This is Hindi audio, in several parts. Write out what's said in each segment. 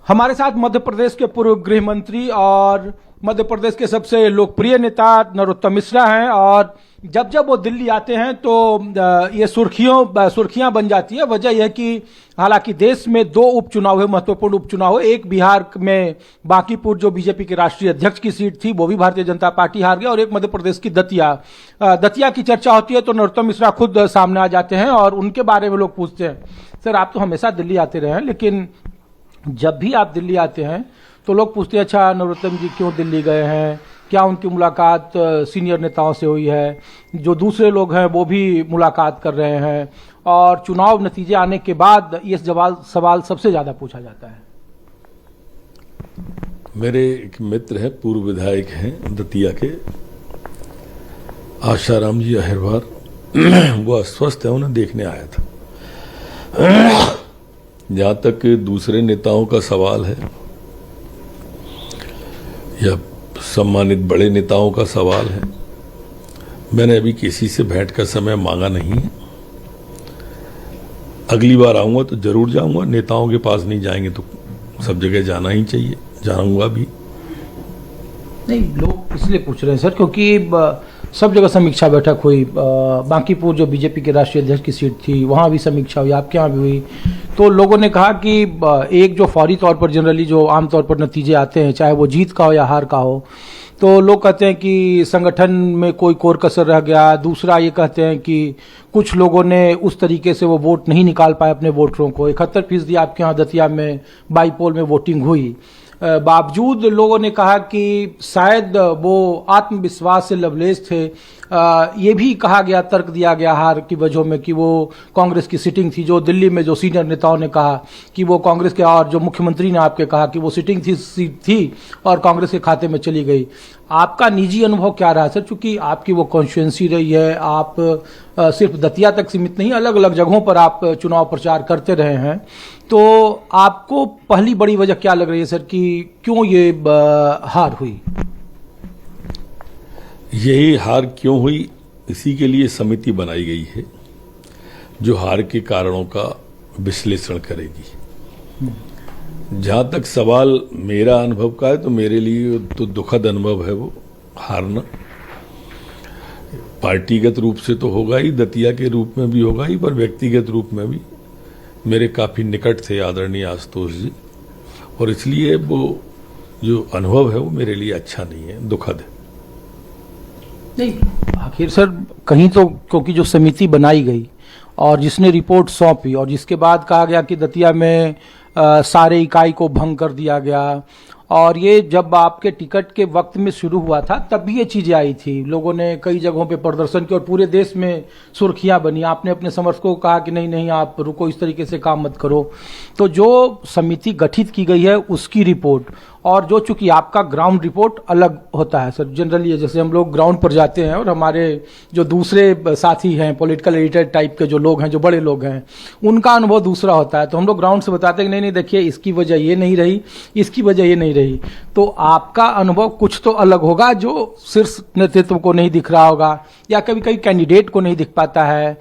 हमारे साथ मध्य प्रदेश के पूर्व गृह मंत्री और मध्य प्रदेश के सबसे लोकप्रिय नेता नरोत्तम मिश्रा हैं। और जब जब वो दिल्ली आते हैं तो ये सुर्खियां बन जाती है। वजह यह कि हालांकि देश में दो उपचुनाव हुए, महत्वपूर्ण उपचुनाव हुए। एक बिहार में बांकीपुर जो बीजेपी के राष्ट्रीय अध्यक्ष की सीट थी, वो भी भारतीय जनता पार्टी हार गई। और एक मध्य प्रदेश की दतिया की चर्चा होती है तो नरोत्तम मिश्रा खुद सामने आ जाते हैं और उनके बारे में लोग पूछते हैं, सर आप तो हमेशा दिल्ली आते रहे हैं, लेकिन जब भी आप दिल्ली आते हैं तो लोग पूछते हैं अच्छा नरोत्तम जी क्यों दिल्ली गए हैं, क्या उनकी मुलाकात सीनियर नेताओं से हुई है, जो दूसरे लोग हैं वो भी मुलाकात कर रहे हैं। और चुनाव नतीजे आने के बाद ये सवाल सबसे ज्यादा पूछा जाता है। मेरे एक मित्र हैं, पूर्व विधायक हैं दतिया के, आशाराम जी अहिरवार, वो अस्वस्थ है, उन्हें देखने आया था। जहां तक दूसरे नेताओं का सवाल है या सम्मानित बड़े नेताओं का सवाल है, मैंने अभी किसी से भेंट का समय मांगा नहीं है। अगली बार आऊंगा तो जरूर जाऊंगा। नेताओं के पास नहीं जाएंगे तो सब जगह जाना ही चाहिए, जाऊंगा भी। नहीं, लोग इसलिए पूछ रहे हैं सर क्योंकि सब जगह समीक्षा बैठक हुई। बांकीपुर जो बीजेपी के राष्ट्रीय अध्यक्ष की सीट थी वहाँ भी समीक्षा हुई, आपके यहाँ भी हुई। तो लोगों ने कहा कि एक जो फौरी तौर पर जनरली जो आमतौर पर नतीजे आते हैं, चाहे वो जीत का हो या हार का हो, तो लोग कहते हैं कि संगठन में कोई कोर कसर रह गया। दूसरा ये कहते हैं कि कुछ लोगों ने उस तरीके से वो वोट नहीं निकाल पाए अपने वोटरों को। 71% आपके यहाँ दतिया में बाईपोल में वोटिंग हुई। बावजूद लोगों ने कहा कि शायद वो आत्मविश्वास से लबरेज थे। ये भी कहा गया, तर्क दिया गया हार की वजह में कि वो कांग्रेस की सिटिंग थी, जो दिल्ली में जो सीनियर नेताओं ने कहा कि वो कांग्रेस के, और जो मुख्यमंत्री ने आपके कहा कि वो सिटिंग थी और कांग्रेस के खाते में चली गई। आपका निजी अनुभव क्या रहा सर, चूंकि आपकी वो कॉन्स्टिट्यूएंसी रही है, आप सिर्फ दतिया तक सीमित नहीं, अलग अलग जगहों पर आप चुनाव प्रचार करते रहे हैं, तो आपको पहली बड़ी वजह क्या लग रही है सर कि क्यों ये हार हुई? यही हार क्यों हुई, इसी के लिए समिति बनाई गई है जो हार के कारणों का विश्लेषण करेगी। जहां तक सवाल मेरा अनुभव का है तो मेरे लिए तो दुखद अनुभव है वो हारना। पार्टीगत रूप से तो होगा ही, दतिया के रूप में भी होगा ही, पर व्यक्तिगत रूप में भी मेरे काफी निकट थे आदरणीय आशुतोष जी, और इसलिए वो जो अनुभव है वो मेरे लिए अच्छा नहीं है, दुखद है। नहीं, आखिर सर कहीं तो क्योंकि जो समिति बनाई गई और जिसने रिपोर्ट सौंपी और जिसके बाद कहा गया कि दतिया में सारे इकाई को भंग कर दिया गया, और ये जब आपके टिकट के वक्त में शुरू हुआ था तब भी ये चीजें आई थी। लोगों ने कई जगहों पे प्रदर्शन किया और पूरे देश में सुर्खियां बनी। आपने अपने समर्थकों को कहा कि नहीं नहीं आप रुको, इस तरीके से काम मत करो। तो जो समिति गठित की गई है उसकी रिपोर्ट और जो चूंकि आपका ग्राउंड रिपोर्ट अलग होता है सर, जनरली जैसे हम लोग ग्राउंड पर जाते हैं और हमारे जो दूसरे साथी हैं, पॉलिटिकल एडिटर टाइप के जो लोग हैं, जो बड़े लोग हैं, उनका अनुभव दूसरा होता है। तो हम लोग ग्राउंड से बताते हैं कि नहीं नहीं देखिए इसकी वजह ये नहीं रही, इसकी वजह ये नहीं रही। तो आपका अनुभव कुछ तो अलग होगा जो शीर्ष नेतृत्व को नहीं दिख रहा होगा या कभी कभी कैंडिडेट को नहीं दिख पाता है।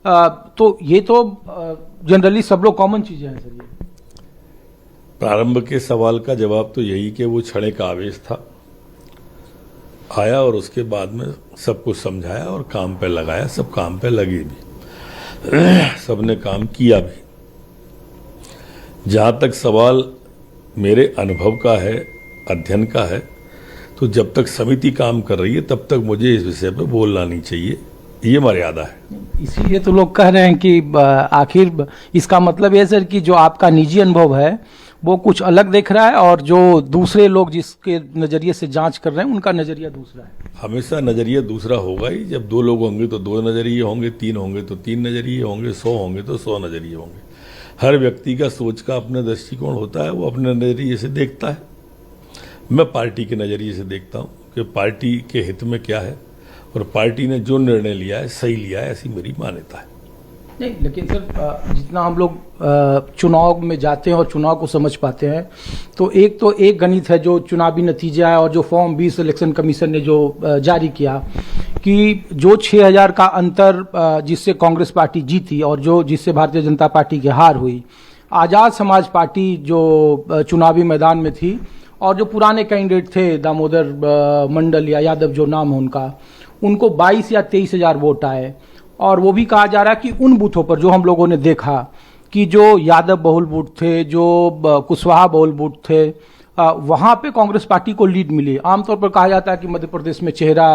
तो ये तो जनरली सब लोग कॉमन चीजें हैं सर। ये प्रारंभ के सवाल का जवाब तो यही कि वो क्षणिक का आवेश था, आया और उसके बाद में सब कुछ समझाया और काम पे लगाया। सब काम पे लगे भी, सबने काम किया भी। जहां तक सवाल मेरे अनुभव का है, अध्ययन का है, तो जब तक समिति काम कर रही है तब तक मुझे इस विषय पे बोलना नहीं चाहिए, ये मर्यादा है। इसीलिए तो लोग कह रहे हैं कि आखिर इसका मतलब ये सर कि जो आपका निजी अनुभव है वो कुछ अलग देख रहा है और जो दूसरे लोग जिसके नजरिए से जांच कर रहे हैं उनका नजरिया दूसरा है। हमेशा नजरिया दूसरा होगा ही। जब दो लोग होंगे तो दो नजरिए होंगे, तीन होंगे तो तीन नजरिए होंगे, 100 होंगे तो 100 नजरिए होंगे। हर व्यक्ति का सोच का अपना दृष्टिकोण होता है, वो अपने नजरिए से देखता है। मैं पार्टी के नजरिए से देखता हूँ कि पार्टी के हित में क्या है और पार्टी ने जो निर्णय लिया है सही लिया है, ऐसी मेरी मान्यता है। नहीं, लेकिन सर जितना हम लोग चुनाव में जाते हैं और चुनाव को समझ पाते हैं तो एक गणित है जो चुनावी नतीजा है और जो फॉर्म 20 इलेक्शन कमीशन ने जो जारी किया कि जो 6000 का अंतर जिससे कांग्रेस पार्टी जीती और जो जिससे भारतीय जनता पार्टी की हार हुई, आज़ाद समाज पार्टी जो चुनावी मैदान में थी और जो पुराने कैंडिडेट थे दामोदर मंडल या यादव जो नाम है उनका, उनको 22 या 23 हजार वोट आए। और वो भी कहा जा रहा है कि उन बूथों पर जो हम लोगों ने देखा कि जो यादव बहुल बूथ थे, जो कुशवाहा बहुल बूथ थे, वहाँ पे कांग्रेस पार्टी को लीड मिली। आमतौर पर कहा जाता है कि मध्य प्रदेश में चेहरा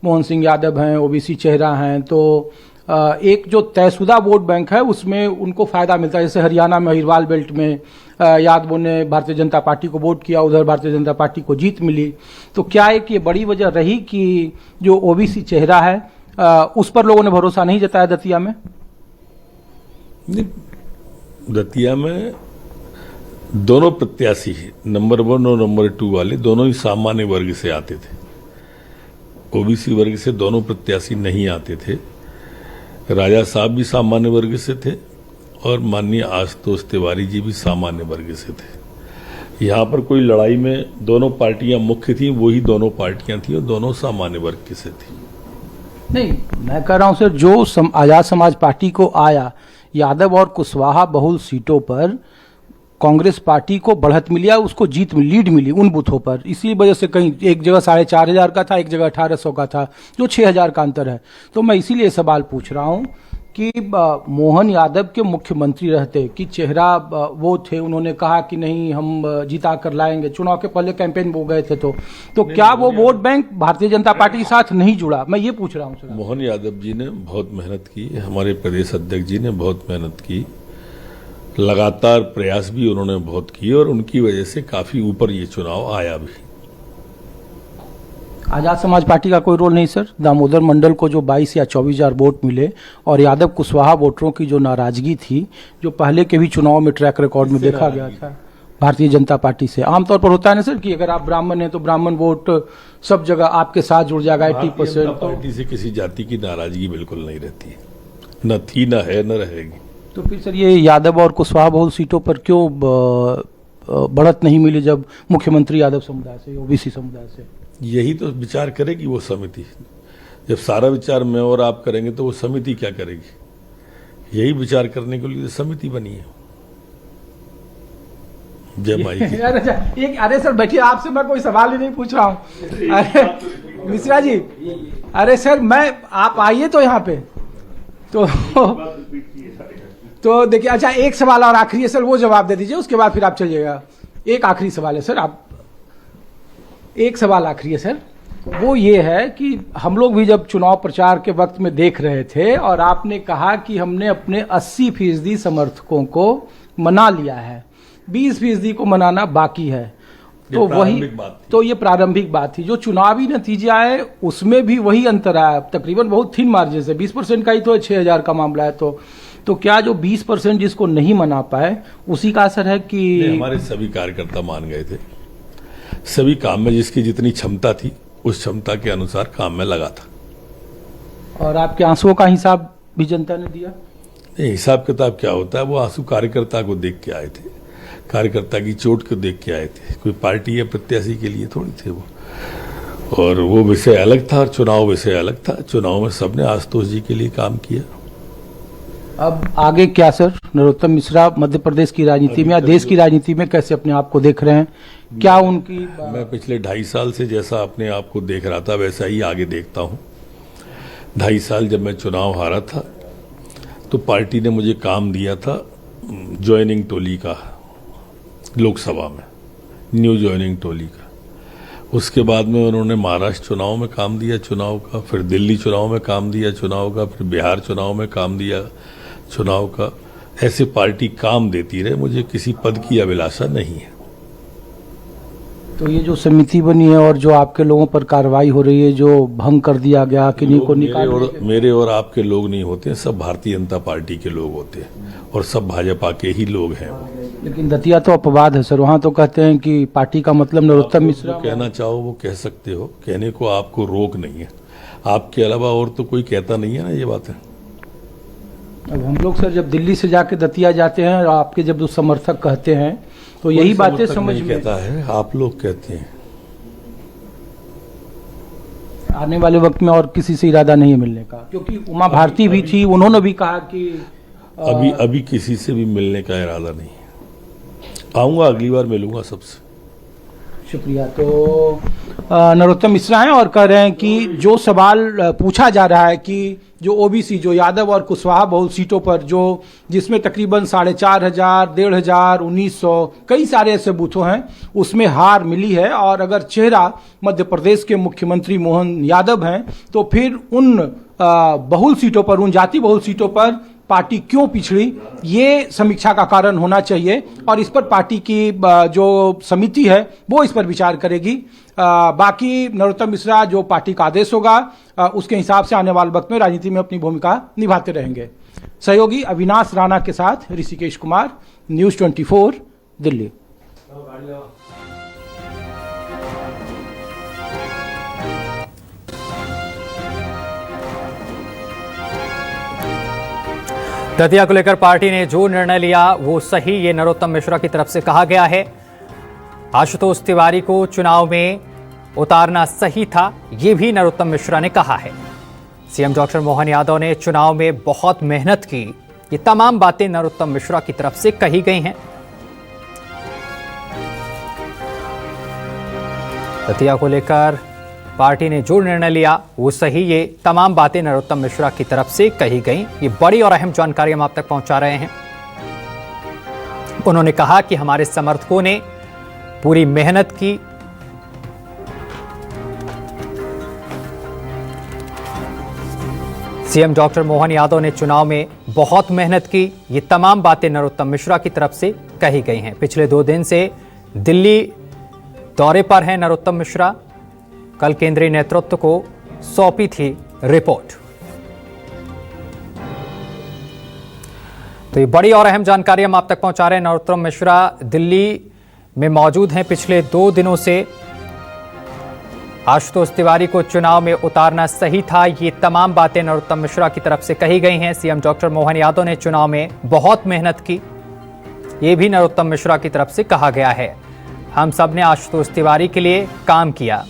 मोहन सिंह यादव हैं, ओबीसी चेहरा हैं, तो एक जो तयशुदा वोट बैंक है उसमें उनको फायदा मिलता है। जैसे हरियाणा में हिरवाल बेल्ट में यादवों ने भारतीय जनता पार्टी को वोट किया, उधर भारतीय जनता पार्टी को जीत मिली। तो क्या एक ये बड़ी वजह रही कि जो ओबीसी चेहरा है उस पर लोगों ने भरोसा नहीं जताया दतिया में? दतिया में दोनों प्रत्याशी नंबर 1 और नंबर 2 वाले दोनों ही सामान्य वर्ग से आते थे। ओबीसी वर्ग से दोनों प्रत्याशी नहीं आते थे। राजा साहब भी सामान्य वर्ग से थे और माननीय आशुतोष तिवारी जी भी सामान्य वर्ग से थे। यहाँ पर कोई लड़ाई में दोनों पार्टियां मुख्य थी, वही दोनों पार्टियां थी और दोनों सामान्य वर्ग की से थी। नहीं, मैं कह रहा हूं सर, जो आजाद समाज पार्टी को आया, यादव और कुशवाहा बहुल सीटों पर कांग्रेस पार्टी को बढ़त मिली, उसको जीत लीड मिली उन बूथों पर। इसी वजह से कहीं एक जगह 4,500 का था, एक जगह 1,800 का था, जो 6,000 का अंतर है। तो मैं इसीलिए सवाल पूछ रहा हूं कि मोहन यादव के मुख्यमंत्री रहते कि चेहरा वो थे, उन्होंने कहा कि नहीं हम जीता कर लाएंगे, चुनाव के पहले कैंपेन वो गए थे, तो क्या वो vote bank Bharatiya Janata party के साथ नहीं जुड़ा? मैं ये पूछ रहा हूँ सर। मोहन यादव जी ने बहुत मेहनत की, हमारे प्रदेश अध्यक्ष जी ने बहुत मेहनत की, लगातार प्रयास भी उन्होंने बहुत किए और उनकी वजह से काफी ऊपर ये चुनाव आया भी। आजाद समाज पार्टी का कोई रोल नहीं सर? दामोदर मंडल को जो 22 या 24 हजार वोट मिले और यादव कुशवाहा वोटरों की जो नाराजगी थी, जो पहले के भी चुनाव में ट्रैक रिकॉर्ड में देखा गया था भारतीय जनता पार्टी से। आमतौर पर होता है ना सर कि अगर आप ब्राह्मण हैं तो ब्राह्मण वोट सब जगह आपके साथ जुड़ जाएगा 80%। पार्टी से किसी जाति की नाराजगी बिल्कुल नहीं रहती है, न थी, न है, न रहेगी। तो फिर सर ये यादव और कुशवाहा बहुल सीटों पर क्यों बढ़त नहीं मिली जब मुख्यमंत्री यादव समुदाय से, ओबीसी समुदाय से? यही तो विचार करेगी वो समिति। जब सारा विचार मैं और आप करेंगे तो वो समिति क्या करेगी? यही विचार करने के लिए समिति बनी है। जय माई की। अरे सर बैठिए, आपसे मैं कोई सवाल ही नहीं पूछ रहा हूँ। अरे मिश्रा जी, अरे सर आप आइए तो यहाँ पे तो देखिए, अच्छा एक सवाल और आखिरी है सर, वो जवाब दे दीजिए, उसके बाद फिर आप चलिएगा। एक आखिरी सवाल है सर, एक सवाल आखिरी है सर, वो ये है कि हम लोग भी जब चुनाव प्रचार के वक्त में देख रहे थे और आपने कहा कि हमने अपने 80% समर्थकों को मना लिया है, 20% को मनाना बाकी है, तो वही तो ये प्रारंभिक बात थी। जो चुनावी नतीजे आए उसमें भी वही अंतर आया, तकरीबन बहुत थिन मार्जिन से, 20% का ही तो 6,000 का मामला है। तो क्या जो 20% जिसको नहीं मना पाए उसी का असर है कि? हमारे सभी कार्यकर्ता मान गए थे, सभी काम में जिसकी जितनी क्षमता थी उस क्षमता के अनुसार काम में लगा था। और आपके आंसुओं का हिसाब भी जनता ने दिया? नहीं, हिसाब किताब क्या होता है, वो आंसू कार्यकर्ता को देख के आए थे, कार्यकर्ता की चोट को देख के आए थे, कोई पार्टी या प्रत्याशी के लिए थोड़ी थे वो। और वो विषय अलग था और चुनाव विषय अलग था। चुनाव में सबने आशुतोष जी के लिए काम किया। अब आगे क्या सर? नरोत्तम मिश्रा मध्य प्रदेश की राजनीति में या देश की राजनीति में कैसे अपने आप को देख रहे हैं? क्या उनकी? मैं पिछले 2.5 साल से जैसा अपने आप को देख रहा था वैसा ही आगे देखता हूं। 2.5 साल जब मैं चुनाव हारा था तो पार्टी ने मुझे काम दिया था ज्वाइनिंग टोली का, लोकसभा में न्यू ज्वाइनिंग टोली का। उसके बाद में उन्होंने महाराष्ट्र चुनाव में काम दिया चुनाव का, फिर दिल्ली चुनाव में काम दिया चुनाव का, फिर बिहार चुनाव में काम दिया चुनाव का। ऐसे पार्टी काम देती रहे, मुझे किसी पद की अभिलाषा नहीं है। तो ये जो समिति बनी है और जो आपके लोगों पर कार्रवाई हो रही है, जो भंग कर दिया गया, किन्हीं को निकाल, मेरे और आपके लोग नहीं होते, सब भारतीय जनता पार्टी के लोग होते हैं और सब भाजपा के ही लोग हैं। लेकिन दतिया तो अपवाद है सर, वहाँ तो कहते हैं कि पार्टी का मतलब नरोत्तम मिश्रा। कहना चाहो वो कह सकते हो, कहने को आपको रोक नहीं है, आपके अलावा और तो कोई कहता नहीं है ना ये बात है। अब हम लोग सर जब दिल्ली से जाके दतिया जाते हैं और आपके जब जो समर्थक कहते हैं तो यही बातें समझ में कहता है, आप लोग कहते हैं। आने वाले वक्त में और किसी से इरादा नहीं है मिलने का, क्योंकि उमा भारती भी थी, उन्होंने भी कहा कि अभी किसी से भी मिलने का इरादा नहीं है। आऊँगा, अगली बार मिलूंगा सबसे। शुक्रिया। तो नरोत्तम मिश्रा हैं और कह रहे हैं कि जो सवाल पूछा जा रहा है कि जो ओबीसी, जो यादव और कुशवाहा बहुल सीटों पर, जो जिसमें तकरीबन 4,500, 1,500, 1,900 कई सारे ऐसे बूथों हैं, उसमें हार मिली है, और अगर चेहरा मध्य प्रदेश के मुख्यमंत्री मोहन यादव हैं तो फिर उन बहुल सीटों पर, उन जाति बहुल सीटों पर पार्टी क्यों पिछड़ी, ये समीक्षा का कारण होना चाहिए, और इस पर पार्टी की जो समिति है वो इस पर विचार करेगी। बाकी नरोत्तम मिश्रा जो पार्टी का आदेश होगा उसके हिसाब से आने वाले वक्त में राजनीति में अपनी भूमिका निभाते रहेंगे। सहयोगी अविनाश राणा के साथ ऋषिकेश कुमार, न्यूज़ 24 दिल्ली। दतिया को लेकर पार्टी ने जो निर्णय लिया वो सही, ये नरोत्तम मिश्रा की तरफ से कहा गया है। आशुतोष तिवारी को चुनाव में उतारना सही था, ये भी नरोत्तम मिश्रा ने कहा है। सीएम डॉक्टर मोहन यादव ने चुनाव में बहुत मेहनत की, ये तमाम बातें नरोत्तम मिश्रा की तरफ से कही गई हैं। दतिया को लेकर पार्टी ने जो निर्णय लिया वो सही, ये तमाम बातें नरोत्तम मिश्रा की तरफ से कही गई। ये बड़ी और अहम जानकारी हम आप तक पहुंचा रहे हैं। उन्होंने कहा कि हमारे समर्थकों ने पूरी मेहनत की, सीएम डॉक्टर मोहन यादव ने चुनाव में बहुत मेहनत की, ये तमाम बातें नरोत्तम मिश्रा की तरफ से कही गई हैं। पिछले 2 दिन से दिल्ली दौरे पर हैं नरोत्तम मिश्रा। कल केंद्रीय नेतृत्व को सौंपी थी रिपोर्ट। तो ये बड़ी और अहम जानकारी हम आप तक पहुंचा रहे हैं। नरोत्तम मिश्रा दिल्ली में मौजूद हैं पिछले 2 दिनों से। आशुतोष तिवारी को चुनाव में उतारना सही था, ये तमाम बातें नरोत्तम मिश्रा की तरफ से कही गई हैं। सीएम डॉक्टर मोहन यादव ने चुनाव में बहुत मेहनत की, ये भी नरोत्तम मिश्रा की तरफ से कहा गया है। हम सब ने आशुतोष तिवारी के लिए काम किया।